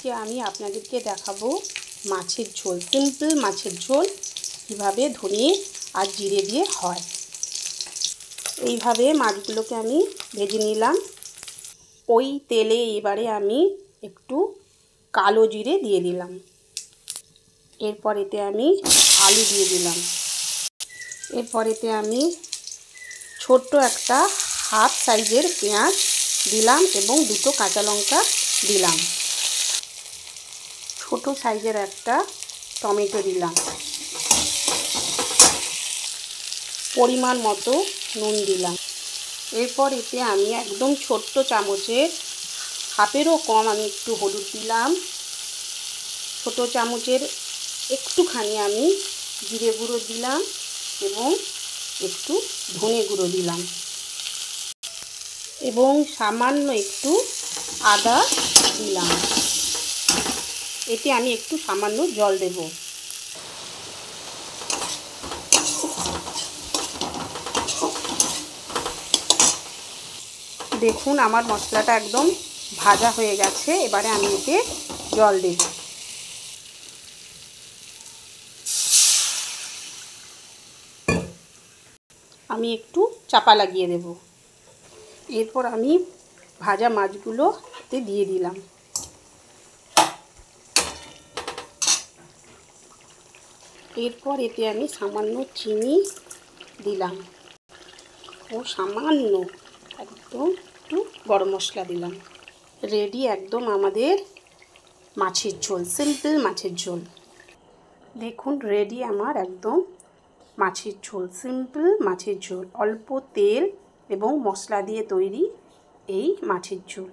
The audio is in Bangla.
আজকে আমি আপনাদেরকে দেখাবো মাছের ঝোল, সিম্পল মাছের ঝোল কীভাবে ধনে আর জিরে দিয়ে হয়। এইভাবে মাছগুলোকে আমি ভেজে নিলাম। ওই তেলে এবারে আমি একটু কালো জিরে দিয়ে দিলাম। এরপর এতে আমি আলু দিয়ে দিলাম। এরপর এতে আমি ছোট্ট একটা হাফ সাইজের পেঁয়াজ দিলাম এবং দুটো কাঁচা লঙ্কা দিলাম। ছোট সাইজের একটা টমেটো দিলাম। পরিমাণ মতো নুন দিলাম। এরপর এতে আমি একদম ছোট্ট চামচের হাফেরও কম আমি একটু হলুদ দিলাম। ছোট চামচের একটুখানি আমি জিরে গুঁড়ো দিলাম এবং একটু ধনে গুঁড়ো দিলাম এবং সামান্য একটু আদা দিলাম। এতে আমি একটু সামান্য জল দেব। দেখুন আমার মশলাটা একদম ভাজা হয়ে গেছে। এবারে আমি এতে জল দেব। আমি একটু চাপা লাগিয়ে দেব। এরপর আমি ভাজা মাছগুলো এতে দিয়ে দিলাম। এরপর এতে আমি সামান্য চিনি দিলাম ও সামান্য একদম একটু গরম মশলা দিলাম। রেডি একদম আমাদের মাছের ঝোল, সিম্পল মাছের ঝোল। দেখুন রেডি আমার একদম মাছের ঝোল, সিম্পল মাছের ঝোল, অল্প তেল এবং মশলা দিয়ে তৈরি এই মাছের ঝোল।